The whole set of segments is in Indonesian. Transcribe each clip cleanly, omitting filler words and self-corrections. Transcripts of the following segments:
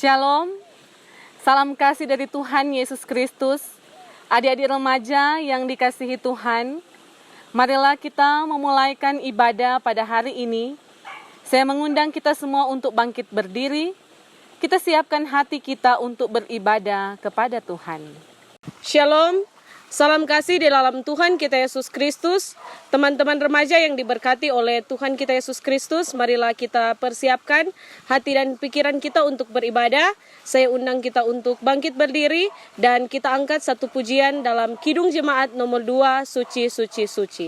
Shalom, salam kasih dari Tuhan Yesus Kristus. Adik-adik remaja yang dikasihi Tuhan, marilah kita memulaikan ibadah pada hari ini. Saya mengundang kita semua untuk bangkit berdiri. Kita siapkan hati kita untuk beribadah kepada Tuhan. Shalom, salam kasih di dalam Tuhan kita Yesus Kristus. Teman-teman remaja yang diberkati oleh Tuhan kita Yesus Kristus, marilah kita persiapkan hati dan pikiran kita untuk beribadah. Saya undang kita untuk bangkit berdiri dan kita angkat satu pujian dalam Kidung Jemaat nomor 2, Suci, Suci, Suci.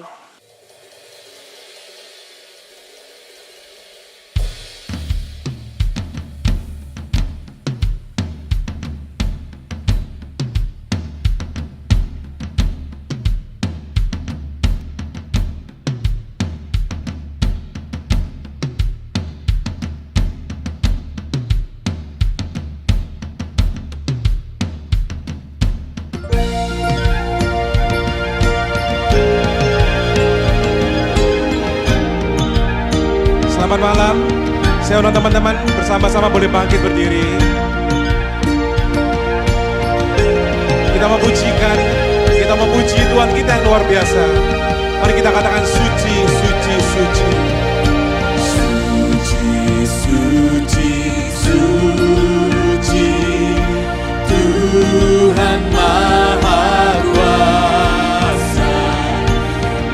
Selamat malam, saya undang teman-teman bersama-sama boleh bangkit berdiri. Kita memuji Tuhan kita yang luar biasa. Mari kita katakan suci, suci, suci. Suci, suci, suci, Tuhan Maha Kuasa.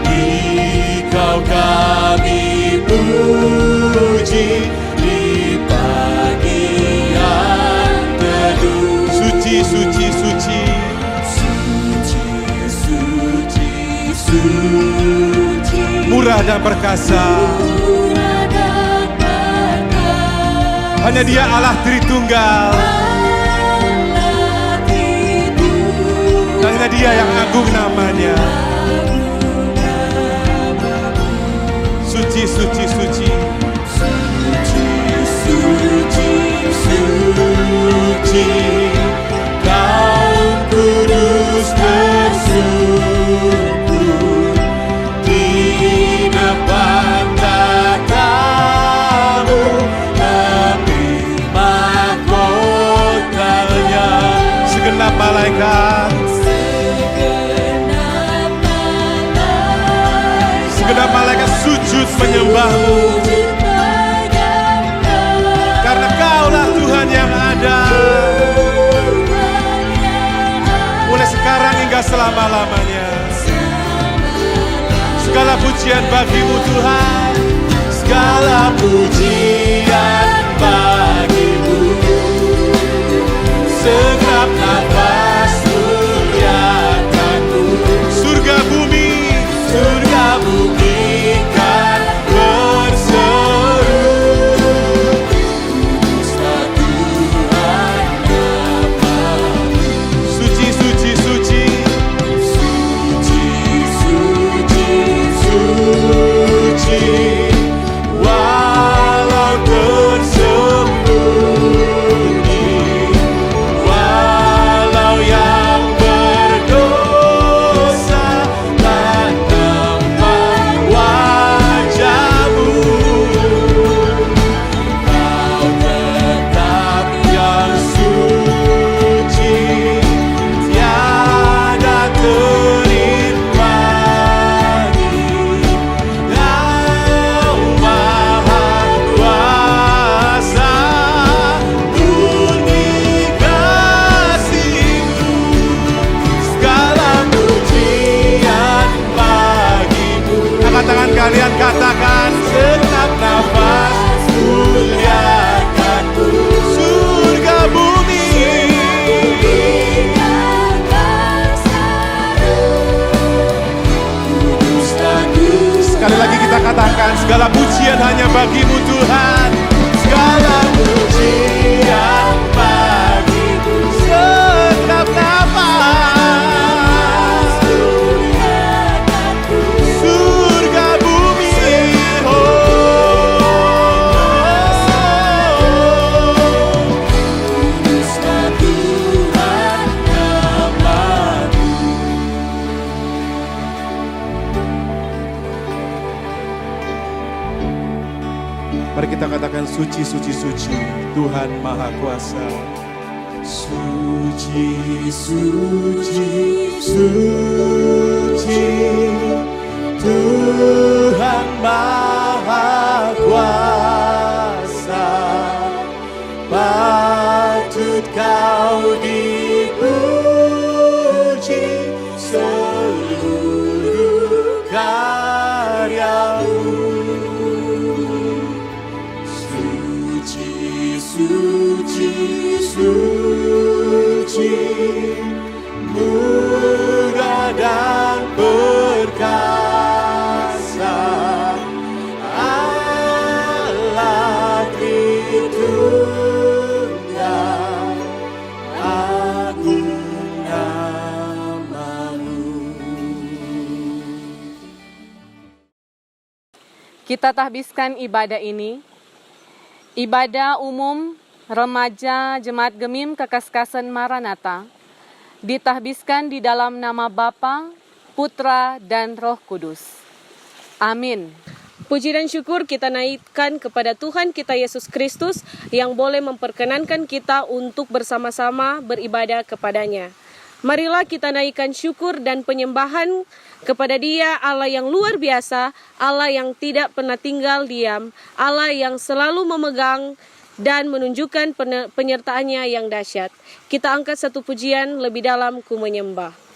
Dikau kami puji di pagi yang teduh. Suci, suci, suci, suci, suci, suci, murah dan perkasa. Hanya Dia Allah Tritunggal, dan hanya Dia yang agung namanya. Suci, suci, suci, suci, suci, suci, Kau kudus tersungkur di depan tatamu, lebih mahkotanya. Segenap malaikat, segenap malaikat sujud menyembahmu, karena Kaulah Tuhan yang ada, mulai sekarang hingga selama-lamanya. Segala pujian bagimu Tuhan, segala pujian bagimu. Segenap nafas muliakanmu. Surga bumi kan berseru, kuduslah Tuhan namamu. Suci, suci, suci, suci, suci, suci, walau tersembunyi, walau yang berdosa tak nampak wajahmu, Kau tetap yang suci, tiada terimbangi. Kau Maha Kuasa, murni kasih-Mu, segala pujian bagimu. Angkat tangan kalian, katakan segenap nafas muliakanmu. Surga bumi sekali lagi kita katakan segala pujian hanya bagimu Tuhan, segala pujian bagimu. Segenap nafas surga bumi, kuduslah Tuhan namamu. Mari kita katakan suci, suci, suci, Tuhan Maha Kuasa. Suci, suci, suci, Tuhan Maha Kuasa. Patut kau dipuji seluruh karyamu. Suci, suci, suci, murah dan perkasa, Allah Tritunggal, agung namamu. Kita tahbiskan ibadah ini, ibadah umum remaja Jemaat Gemim Kekaskasan Maranatha, ditahbiskan di dalam nama Bapa, Putra, dan Roh Kudus. Amin. Puji dan syukur kita naikkan kepada Tuhan kita Yesus Kristus yang boleh memperkenankan kita untuk bersama-sama beribadah kepadanya. Marilah kita naikkan syukur dan penyembahan kepada Dia, Allah yang luar biasa, Allah yang tidak pernah tinggal diam, Allah yang selalu memegang dan menunjukkan penyertaannya yang dahsyat. Kita angkat satu pujian lebih dalam ku menyembah.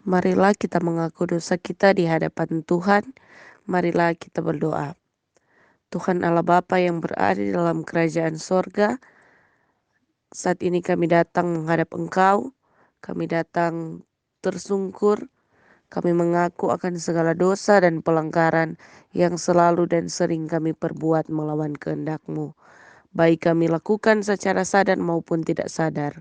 Marilah kita mengaku dosa kita di hadapan Tuhan. Marilah kita berdoa. Tuhan Allah Bapa yang berada di dalam kerajaan sorga, saat ini kami datang menghadap Engkau. Kami datang tersungkur. Kami mengaku akan segala dosa dan pelanggaran yang selalu dan sering kami perbuat melawan kehendak-Mu. Baik kami lakukan secara sadar maupun tidak sadar.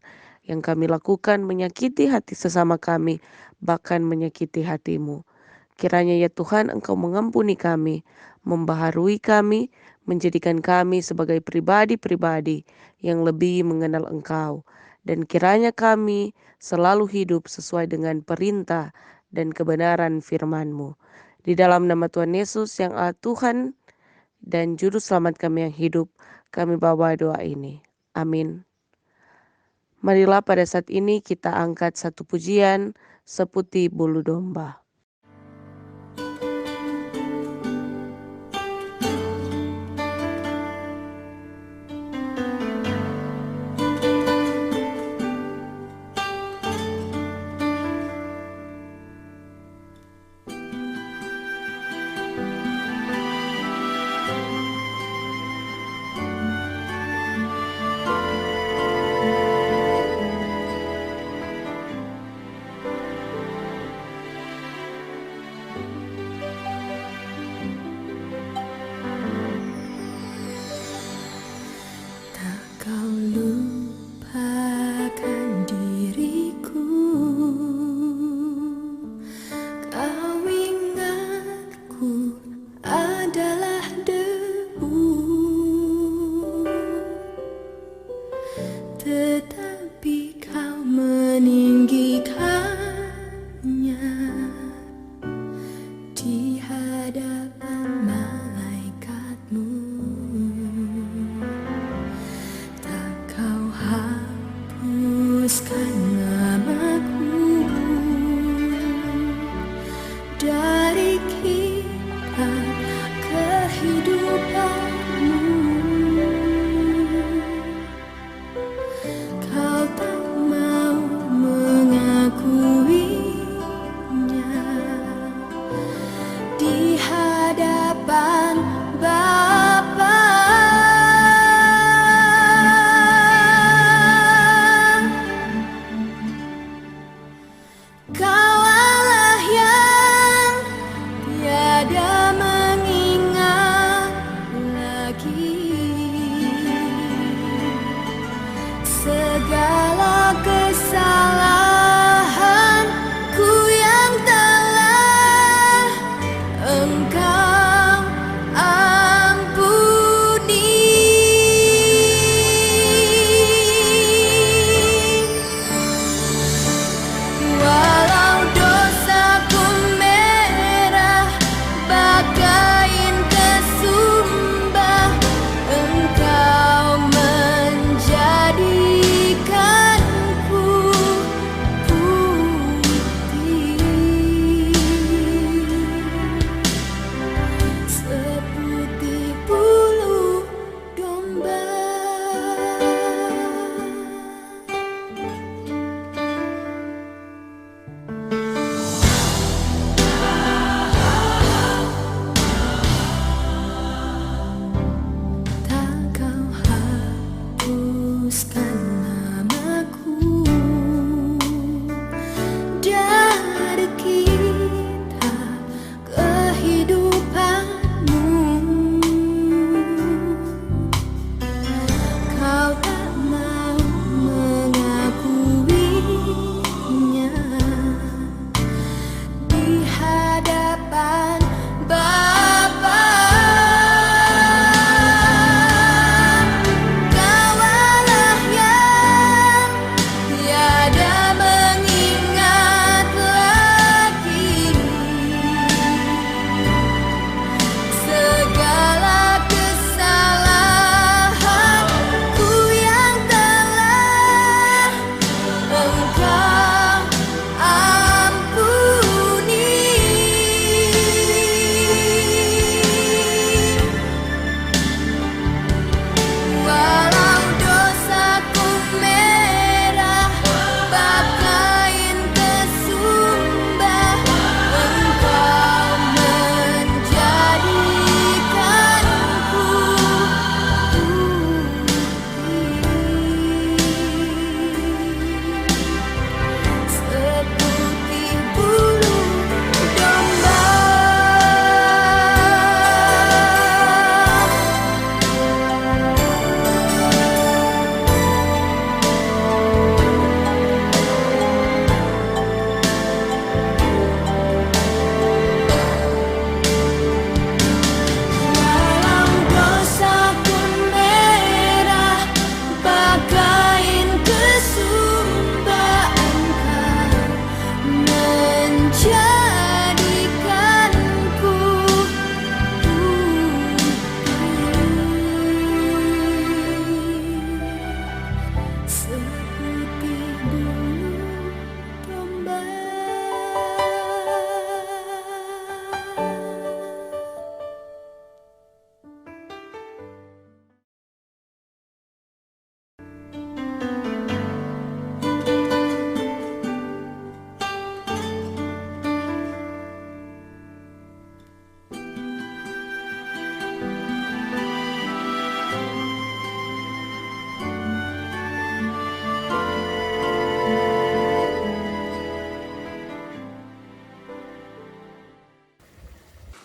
Yang kami lakukan menyakiti hati sesama kami, bahkan menyakiti hati-Mu. Kiranya ya Tuhan Engkau mengampuni kami, membaharui kami, menjadikan kami sebagai pribadi-pribadi yang lebih mengenal Engkau. Dan kiranya kami selalu hidup sesuai dengan perintah dan kebenaran firman-Mu. Di dalam nama Tuhan Yesus yang Allah Tuhan dan Juru Selamat kami yang hidup, kami bawa doa ini. Amin. Marilah pada saat ini kita angkat satu pujian seputih bulu domba. Kau lupakan diriku, kau ingatku adalah debu, tetapi kau meninggikannya di hadapan malaikat-Mu.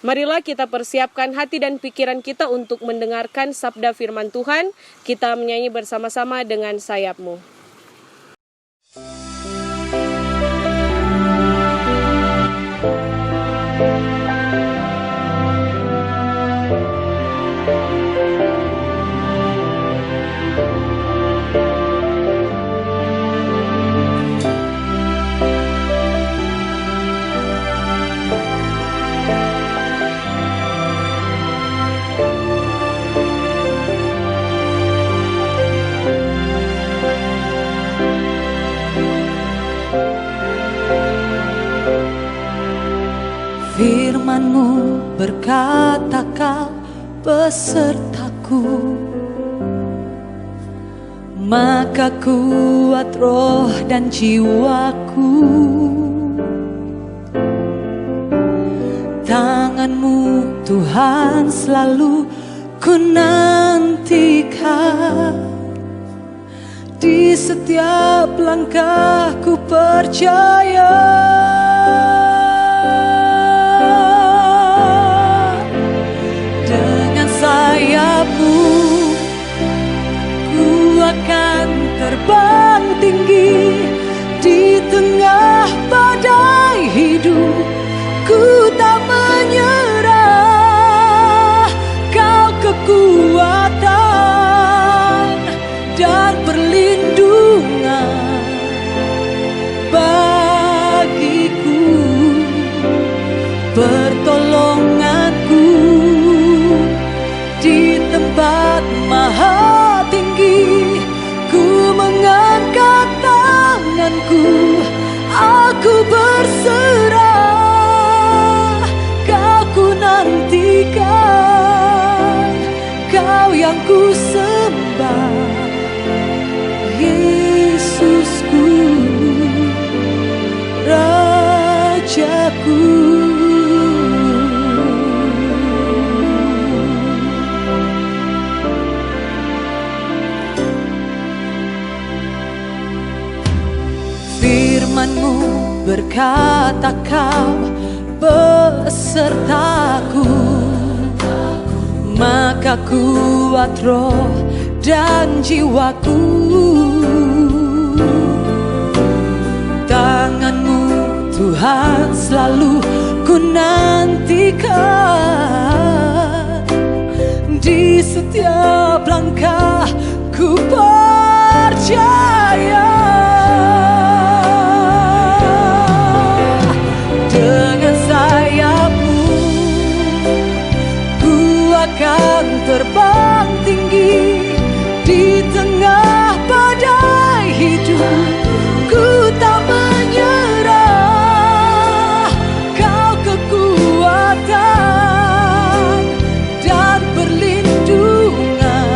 Marilah kita persiapkan hati dan pikiran kita untuk mendengarkan sabda firman Tuhan. Kita menyanyi bersama-sama dengan sayapmu. Firman-Mu berkata Kau besertaku, maka kuat roh dan jiwaku. Tangan-Mu Tuhan selalu ku nantikan, di setiap langkahku percaya. Sayapmu ku akan terbang tinggi di tengah badai hidup. Ku tak menyerah, Kau kekuatan dan perlindungan bagiku, pertolonganku di tempat maha tinggi. Ku mengangkat tanganku, aku berserah. Kau ku nantikan, Kau yang ku sembah, Yesusku, Rajaku. Firman-Mu berkata Kau besertaku, maka kuat roh dan jiwaku. Tangan-Mu Tuhan selalu ku nantikan, di setiap langkah ku percaya. Dengan sayap-Mu ku akan terbang tinggi di tengah badai hidup. Ku tak menyerah, Kau kekuatan dan perlindungan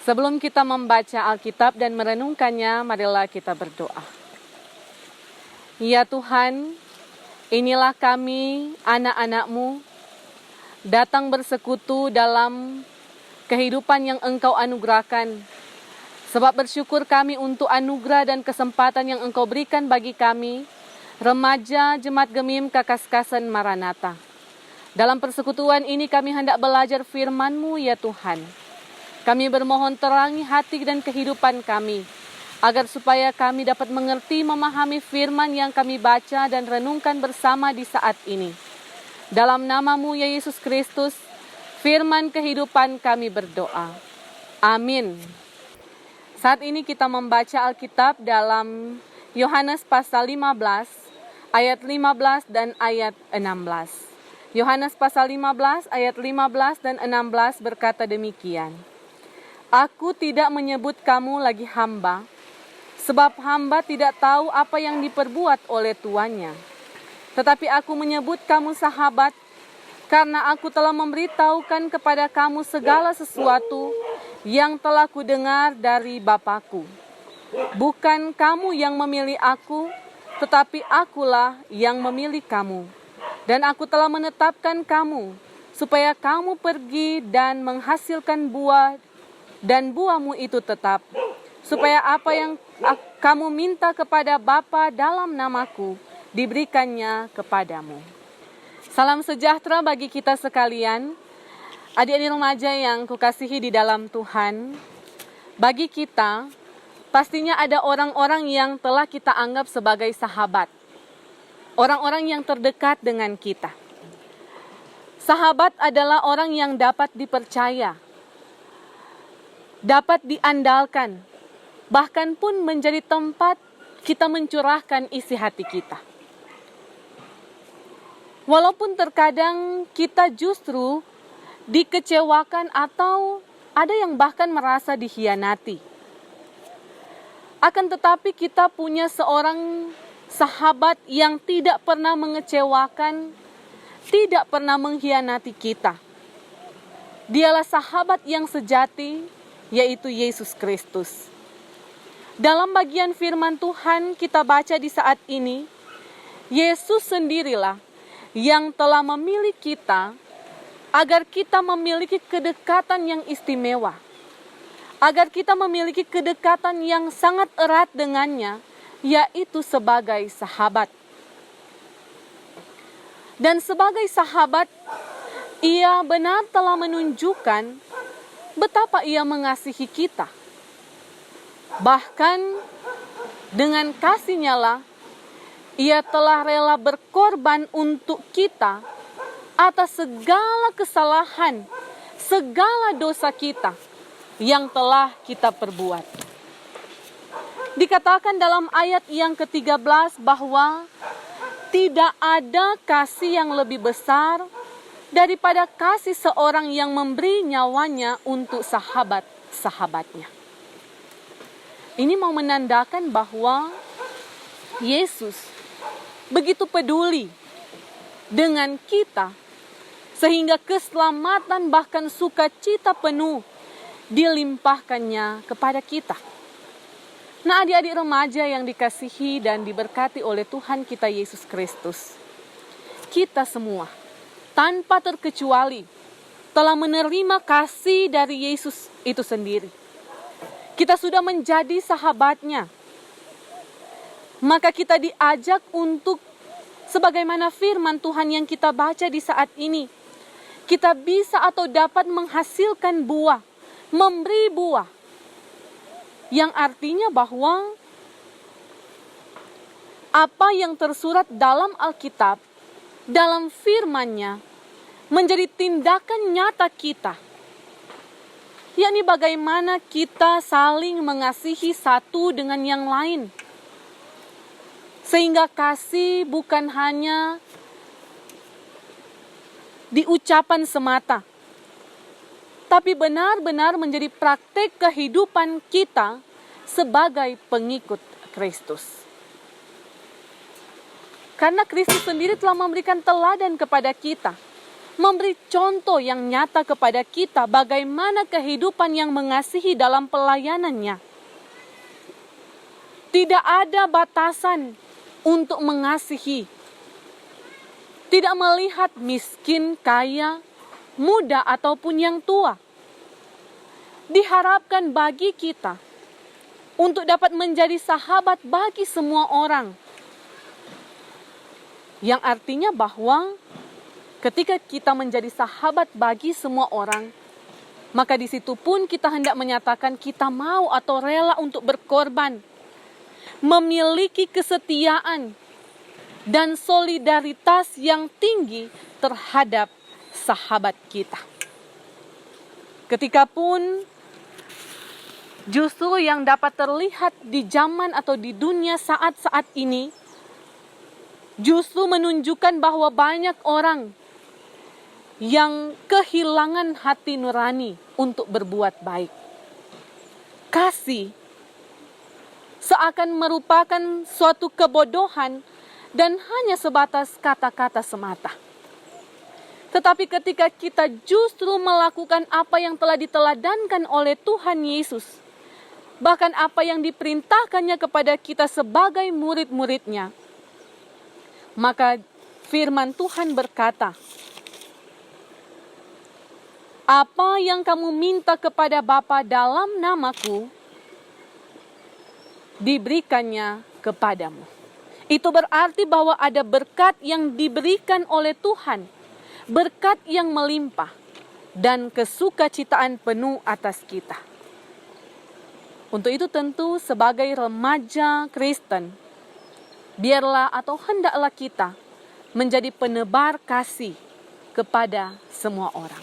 Sebelum kita membaca Alkitab dan merenungkannya, marilah kita berdoa. Ya Tuhan, inilah kami, anak-anak-Mu, datang bersekutu dalam kehidupan yang Engkau anugerahkan. Sebab bersyukur kami untuk anugerah dan kesempatan yang Engkau berikan bagi kami, remaja Jemaat Gemim Kakaskasan Maranatha. Dalam persekutuan ini kami hendak belajar firman-Mu ya Tuhan. Kami bermohon terangi hati dan kehidupan kami, agar supaya kami dapat mengerti, memahami firman yang kami baca dan renungkan bersama di saat ini. Dalam nama-Mu ya Yesus Kristus, firman kehidupan kami berdoa. Amin. Saat ini kita membaca Alkitab dalam Yohanes pasal 15, ayat 15 dan ayat 16. Yohanes pasal 15, ayat 15 dan 16 berkata demikian. Aku tidak menyebut kamu lagi hamba, sebab hamba tidak tahu apa yang diperbuat oleh tuannya. Tetapi aku menyebut kamu sahabat, karena aku telah memberitahukan kepada kamu segala sesuatu yang telah kudengar dari Bapa-Ku. Bukan kamu yang memilih aku, tetapi akulah yang memilih kamu. Dan aku telah menetapkan kamu, supaya kamu pergi dan menghasilkan buah, dan buahmu itu tetap, supaya apa yang kamu minta kepada Bapa dalam namaku, diberikannya kepadamu. Salam sejahtera bagi kita sekalian, adik-adik remaja yang kukasihi di dalam Tuhan. Bagi kita, pastinya ada orang-orang yang telah kita anggap sebagai sahabat. Orang-orang yang terdekat dengan kita. Sahabat adalah orang yang dapat dipercaya, dapat diandalkan, bahkan pun menjadi tempat kita mencurahkan isi hati kita. Walaupun terkadang kita justru dikecewakan atau ada yang bahkan merasa dikhianati. Akan tetapi kita punya seorang sahabat yang tidak pernah mengecewakan, tidak pernah mengkhianati kita. Dialah sahabat yang sejati, yaitu Yesus Kristus. Dalam bagian firman Tuhan kita baca di saat ini, Yesus sendirilah yang telah memilih kita agar kita memiliki kedekatan yang istimewa, agar kita memiliki kedekatan yang sangat erat dengannya, yaitu sebagai sahabat. Dan sebagai sahabat, Ia benar telah menunjukkan betapa Ia mengasihi kita. Bahkan dengan kasih-Nya lah, Ia telah rela berkorban untuk kita atas segala kesalahan, segala dosa kita yang telah kita perbuat. Dikatakan dalam ayat yang ke-13 bahwa tidak ada kasih yang lebih besar daripada kasih seorang yang memberi nyawanya untuk sahabat-sahabatnya. Ini mau menandakan bahwa Yesus begitu peduli dengan kita, sehingga keselamatan bahkan sukacita penuh dilimpahkannya kepada kita. Nah, adik-adik remaja yang dikasihi dan diberkati oleh Tuhan kita Yesus Kristus, kita semua tanpa terkecuali telah menerima kasih dari Yesus itu sendiri. Kita sudah menjadi sahabatnya. Maka kita diajak untuk, sebagaimana firman Tuhan yang kita baca di saat ini, kita bisa atau dapat menghasilkan buah, memberi buah. Yang artinya bahwa apa yang tersurat dalam Alkitab, dalam firman-Nya, menjadi tindakan nyata kita. Yakni bagaimana kita saling mengasihi satu dengan yang lain. Sehingga kasih bukan hanya di ucapan semata, tapi benar-benar menjadi praktek kehidupan kita sebagai pengikut Kristus. Karena Kristus sendiri telah memberikan teladan kepada kita memberi contoh yang nyata kepada kita bagaimana kehidupan yang mengasihi dalam pelayanannya. Tidak ada batasan untuk mengasihi. Tidak melihat miskin, kaya, muda ataupun yang tua. Diharapkan bagi kita untuk dapat menjadi sahabat bagi semua orang. Yang artinya bahwa ketika kita menjadi sahabat bagi semua orang, maka di situ pun kita hendak menyatakan kita mau atau rela untuk berkorban, memiliki kesetiaan dan solidaritas yang tinggi terhadap sahabat kita. Ketika pun justru yang dapat terlihat di zaman atau di dunia saat-saat ini, justru menunjukkan bahwa banyak orang yang kehilangan hati nurani untuk berbuat baik. Kasih seakan merupakan suatu kebodohan dan hanya sebatas kata-kata semata. Tetapi ketika kita justru melakukan apa yang telah diteladankan oleh Tuhan Yesus, bahkan apa yang diperintahkannya kepada kita sebagai murid-muridnya, maka firman Tuhan berkata, apa yang kamu minta kepada Bapa dalam namaku, diberikannya kepadamu. Itu berarti bahwa ada berkat yang diberikan oleh Tuhan, berkat yang melimpah, dan kesukacitaan penuh atas kita. Untuk itu tentu sebagai remaja Kristen, biarlah atau hendaklah kita menjadi penebar kasih kepada semua orang.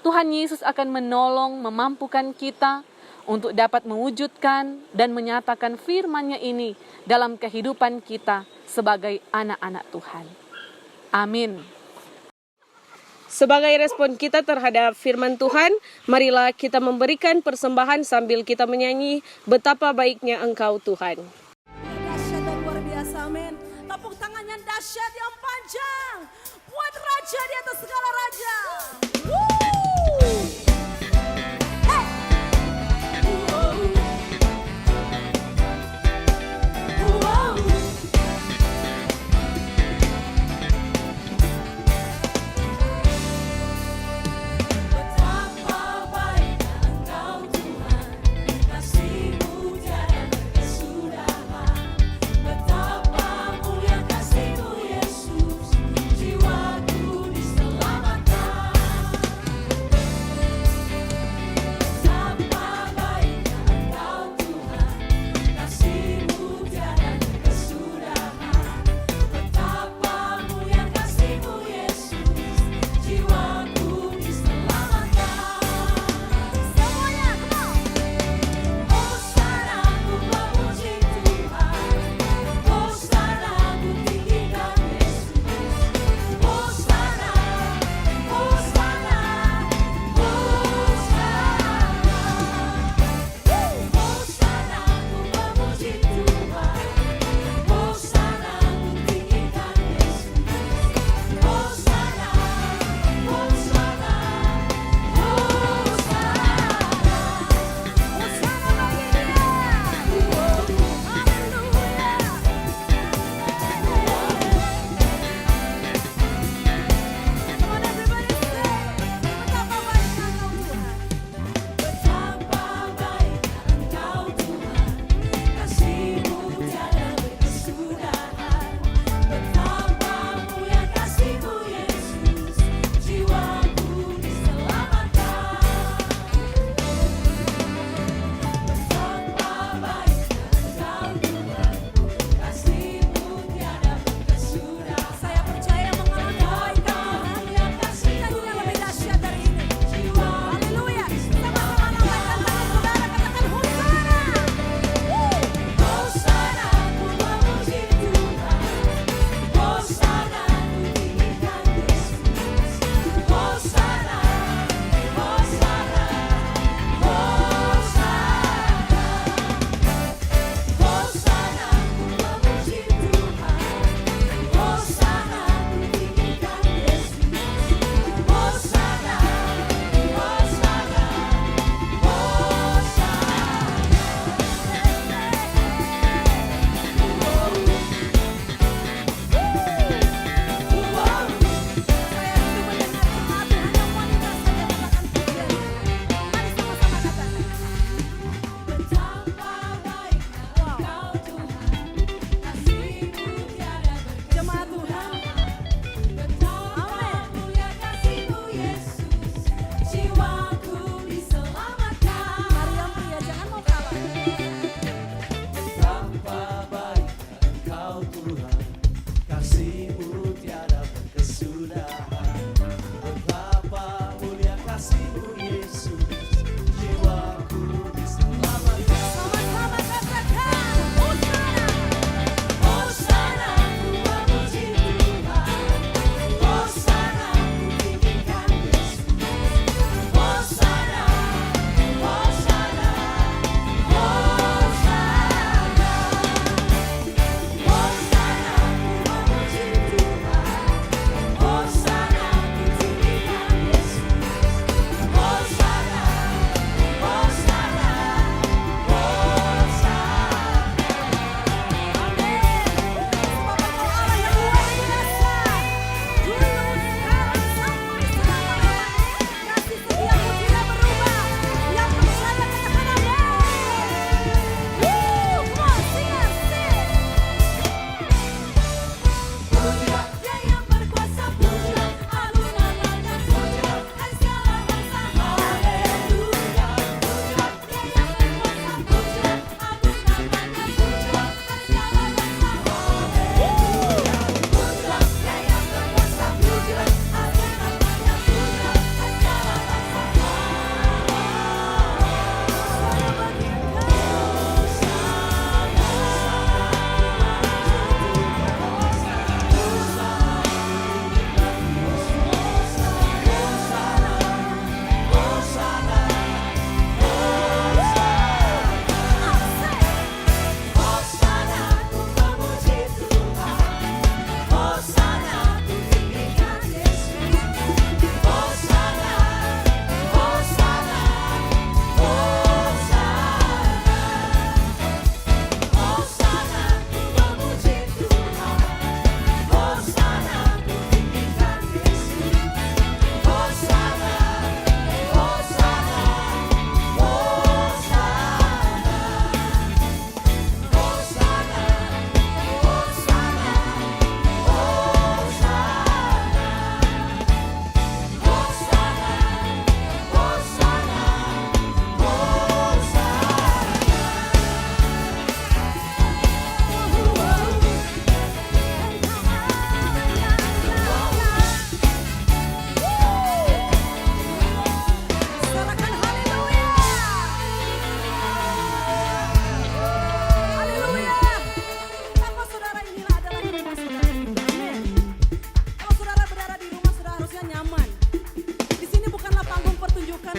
Tuhan Yesus akan menolong, memampukan kita untuk dapat mewujudkan dan menyatakan firman-Nya ini dalam kehidupan kita sebagai anak-anak Tuhan. Amin. Sebagai respon kita terhadap firman Tuhan, marilah kita memberikan persembahan sambil kita menyanyi betapa baiknya Engkau Tuhan. Dahsyat dan luar biasa, amin. Tepuk tangan yang dahsyat yang panjang buat Raja di atas segala raja. Betapa mulia kasih-Mu Yesus, jiwaku diselamatkan.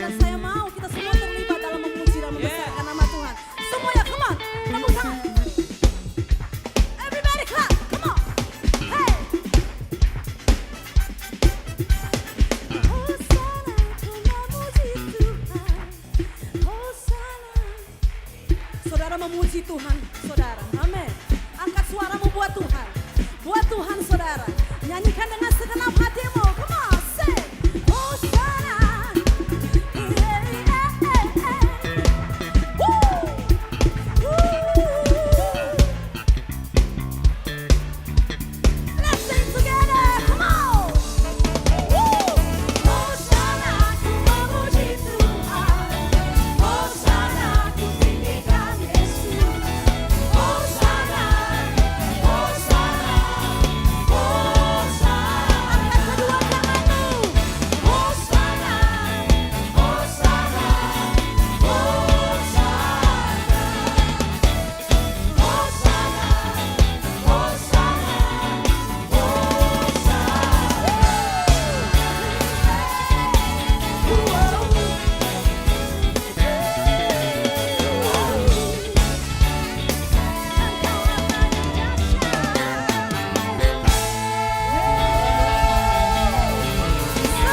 dan saya mau kita semua terlibat dalam memuji dan membesarkan nama Tuhan. Semuanya, come on, tepuk tangan. Everybody clap, come on. Hey. Hosana, ku memuji Tuhan. Hosana. Saudara memuji Tuhan, saudara. Amin. Angkat suaramu buat Tuhan. Buat Tuhan, saudara. Nyanyikan dengan segenap hatimu. Come on, say. Hosana. Yeah, yeah, yeah. Woo. Woo. Let's sing together. Come on. Woo. Hosana, ku memuji Tuhan. Hosana, ku tinggikan Yesus. Hosana, Hosana, Hosana. Angkat kedua tanganmu. Hosana, Hosana, Hosana.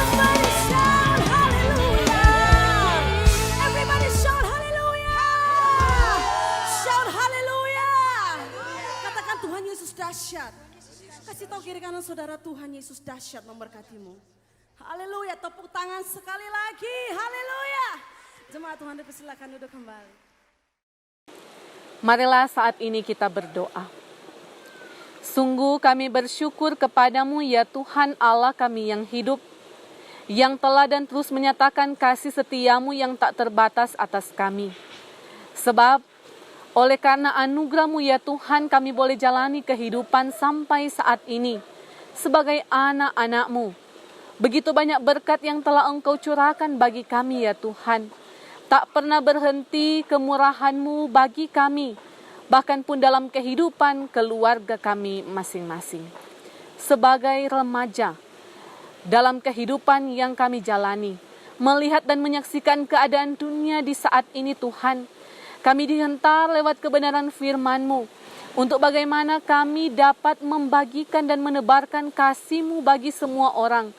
Somebody shout hallelujah. Everybody shout hallelujah. Shout hallelujah. Katakan Tuhan Yesus dahsyat. Kasih tahu kiri kanan saudara, Tuhan Yesus dahsyat memberkatimu. Haleluya, tepuk tangan sekali lagi. Haleluya. Jemaat Tuhan dipersilakan duduk kembali. Marilah saat ini kita berdoa. Sungguh kami bersyukur kepadamu ya Tuhan Allah kami yang hidup, yang telah dan terus menyatakan kasih setiamu yang tak terbatas atas kami. Sebab oleh karena anugerah-Mu ya Tuhan kami boleh jalani kehidupan sampai saat ini sebagai anak-anak-Mu. Begitu banyak berkat yang telah Engkau curahkan bagi kami ya Tuhan. Tak pernah berhenti kemurahan-Mu bagi kami, bahkan pun dalam kehidupan keluarga kami masing-masing. Sebagai remaja, dalam kehidupan yang kami jalani, melihat dan menyaksikan keadaan dunia di saat ini Tuhan, kami dihentar lewat kebenaran firman-Mu, untuk bagaimana kami dapat membagikan dan menebarkan kasih-Mu bagi semua orang.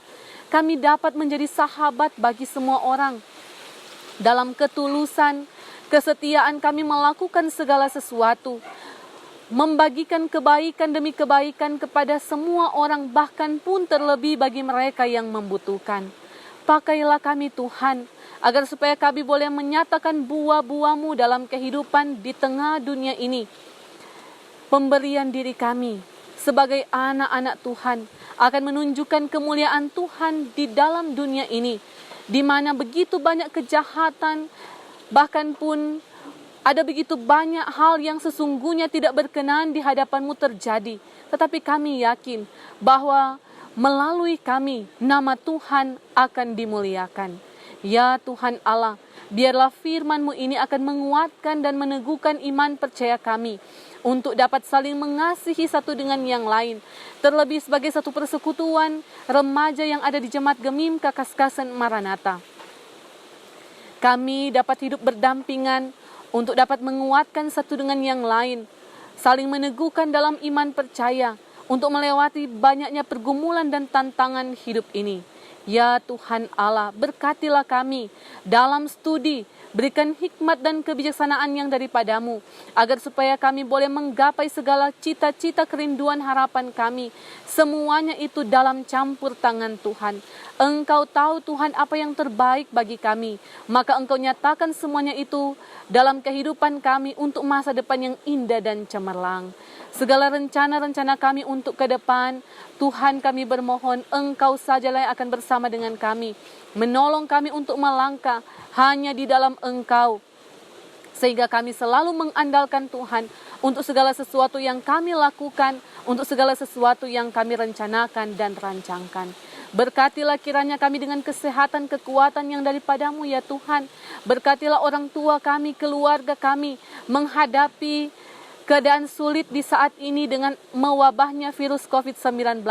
Kami dapat menjadi sahabat bagi semua orang. Dalam ketulusan, kesetiaan kami melakukan segala sesuatu, membagikan kebaikan demi kebaikan kepada semua orang, bahkan pun terlebih bagi mereka yang membutuhkan. Pakailah kami Tuhan, agar supaya kami boleh menyatakan buah-buah-Mu dalam kehidupan di tengah dunia ini. Pemberian diri kami sebagai anak-anak Tuhan akan menunjukkan kemuliaan Tuhan di dalam dunia ini, di mana begitu banyak kejahatan, bahkan pun ada begitu banyak hal yang sesungguhnya tidak berkenan di hadapan-Mu terjadi. Tetapi kami yakin bahwa melalui kami nama Tuhan akan dimuliakan. Ya Tuhan Allah, biarlah firman-Mu ini akan menguatkan dan meneguhkan iman percaya kami untuk dapat saling mengasihi satu dengan yang lain. Terlebih sebagai satu persekutuan remaja yang ada di Jemaat Gemim Kakaskasan Maranatha. Kami dapat hidup berdampingan untuk dapat menguatkan satu dengan yang lain, saling meneguhkan dalam iman percaya untuk melewati banyaknya pergumulan dan tantangan hidup ini. Ya Tuhan Allah, berkatilah kami dalam studi, berikan hikmat dan kebijaksanaan yang daripada-Mu, agar supaya kami boleh menggapai segala cita-cita kerinduan harapan kami. Semuanya itu dalam campur tangan Tuhan. Engkau tahu Tuhan apa yang terbaik bagi kami, maka Engkau nyatakan semuanya itu dalam kehidupan kami untuk masa depan yang indah dan cemerlang. Segala rencana-rencana kami untuk ke depan, Tuhan kami bermohon Engkau sajalah yang akan bersama dengan kami, menolong kami untuk melangkah hanya di dalam Engkau, sehingga kami selalu mengandalkan Tuhan untuk segala sesuatu yang kami lakukan, untuk segala sesuatu yang kami rencanakan dan rancangkan. Berkatilah kiranya kami dengan kesehatan, kekuatan yang daripada-Mu ya Tuhan. Berkatilah orang tua kami, keluarga kami menghadapi keadaan sulit di saat ini dengan mewabahnya virus COVID-19.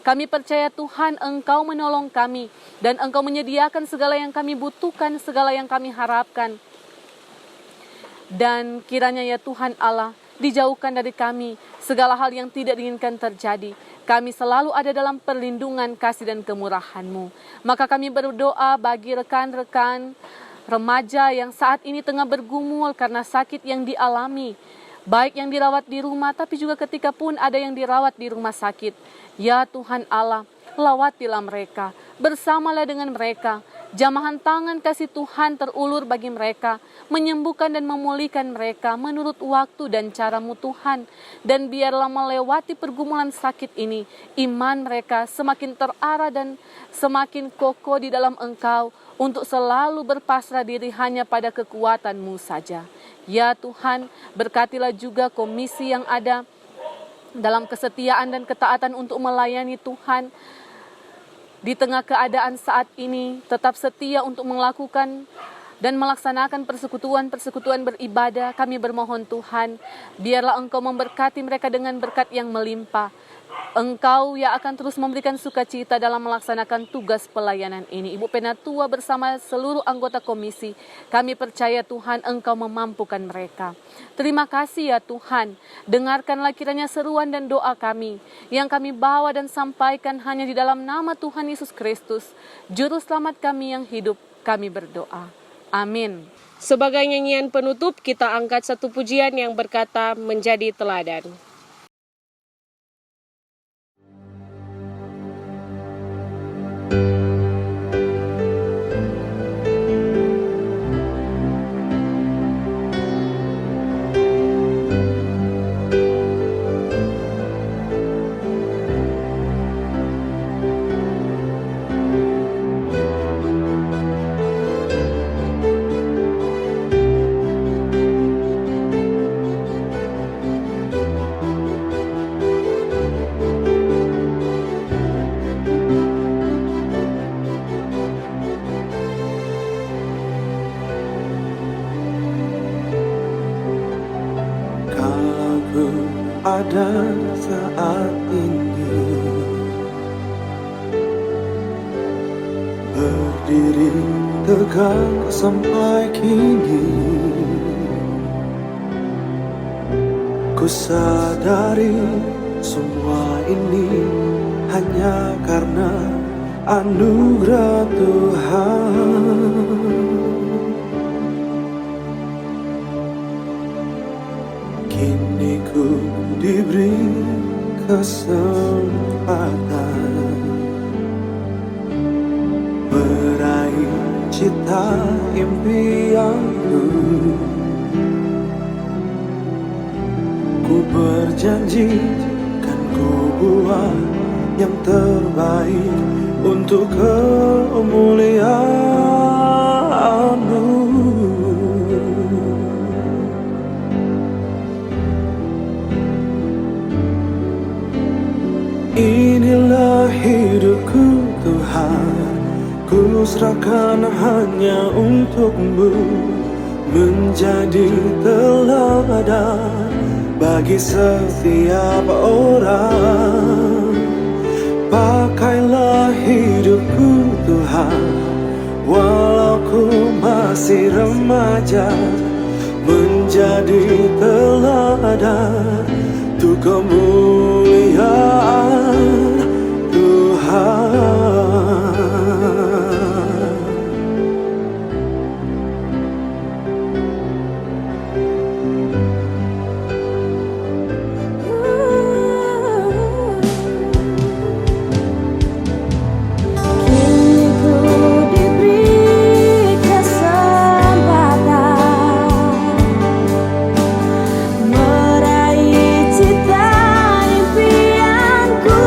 Kami percaya Tuhan Engkau menolong kami dan Engkau menyediakan segala yang kami butuhkan, segala yang kami harapkan. Dan kiranya ya Tuhan Allah, dijauhkan dari kami segala hal yang tidak diinginkan terjadi. Kami selalu ada dalam perlindungan, kasih dan kemurahan-Mu. Maka kami berdoa bagi rekan-rekan remaja yang saat ini tengah bergumul karena sakit yang dialami, baik yang dirawat di rumah, tapi juga ketika pun ada yang dirawat di rumah sakit. Ya Tuhan Allah, lawatilah mereka, bersamalah dengan mereka. Jamahan tangan kasih Tuhan terulur bagi mereka, menyembuhkan dan memulihkan mereka menurut waktu dan cara-Mu Tuhan. Dan biarlah melewati pergumulan sakit ini, iman mereka semakin terarah dan semakin kokoh di dalam Engkau, untuk selalu berpasrah diri hanya pada kekuatan-Mu saja. Ya Tuhan, berkatilah juga komisi yang ada dalam kesetiaan dan ketaatan untuk melayani Tuhan. Di tengah keadaan saat ini, tetap setia untuk melakukan dan melaksanakan persekutuan beribadah. Kami bermohon Tuhan, biarlah Engkau memberkati mereka dengan berkat yang melimpah. Engkau yang akan terus memberikan sukacita dalam melaksanakan tugas pelayanan ini. Ibu Penatua bersama seluruh anggota komisi, kami percaya Tuhan Engkau memampukan mereka. Terima kasih ya Tuhan, dengarkanlah kiranya seruan dan doa kami, yang kami bawa dan sampaikan hanya di dalam nama Tuhan Yesus Kristus, Juru Selamat kami yang hidup, kami berdoa. Amin. Sebagai nyanyian penutup, kita angkat satu pujian yang berkata menjadi teladan. Ada saat ini berdiri tegak sampai kini, ku sadari semua ini hanya karena anugerah Tuhan. Kini ku diberi kesempatan meraih cita impianku. Ku berjanji kan ku buat yang terbaik untuk kemuliaan-Mu. Inilah hidupku Tuhan, ku serahkan hanya untuk-Mu, menjadi teladan bagi setiap orang. Pakailah hidupku Tuhan, walau ku masih remaja, menjadi teladan untuk kemuliaan Tuhan. Kini ku diberi kesempatan meraih cita impianku.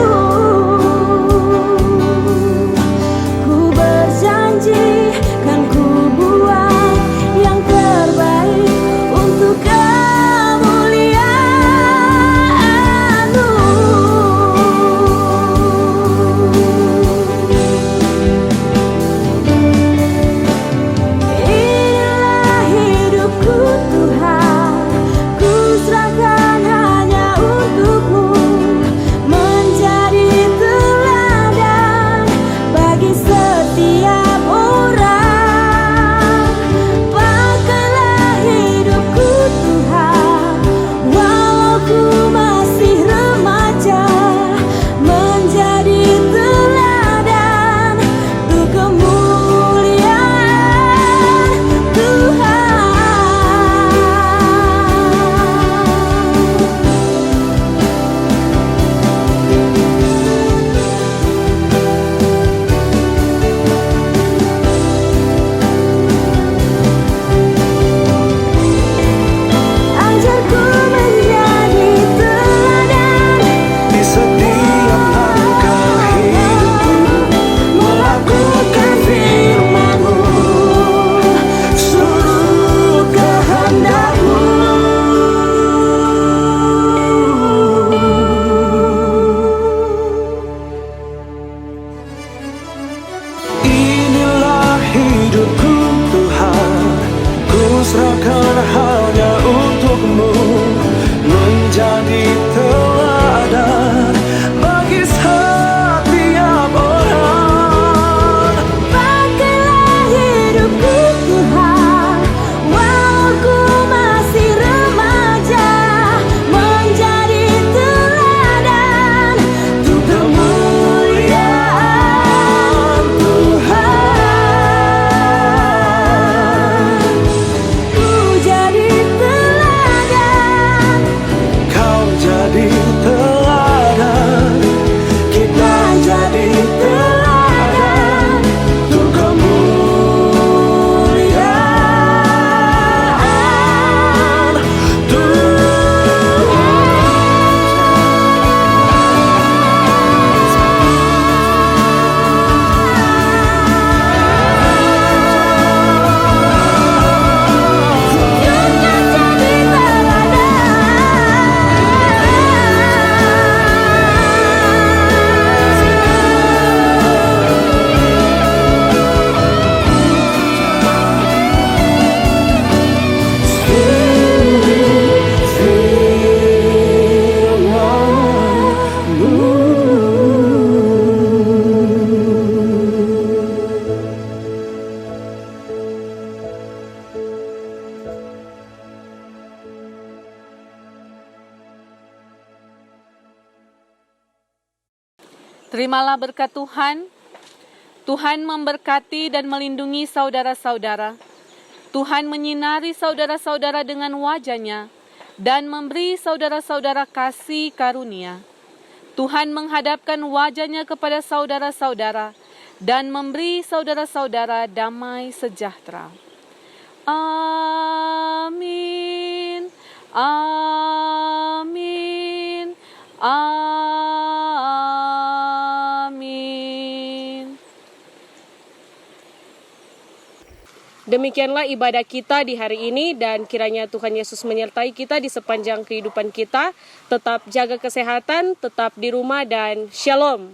Terimalah berkat Tuhan. Tuhan memberkati dan melindungi saudara-saudara. Tuhan menyinari saudara-saudara dengan wajah-Nya dan memberi saudara-saudara kasih karunia. Tuhan menghadapkan wajah-Nya kepada saudara-saudara dan memberi saudara-saudara damai sejahtera. Amin. Amin. Amin. Demikianlah ibadah kita di hari ini, dan kiranya Tuhan Yesus menyertai kita di sepanjang kehidupan kita. Tetap jaga kesehatan, tetap di rumah, dan shalom.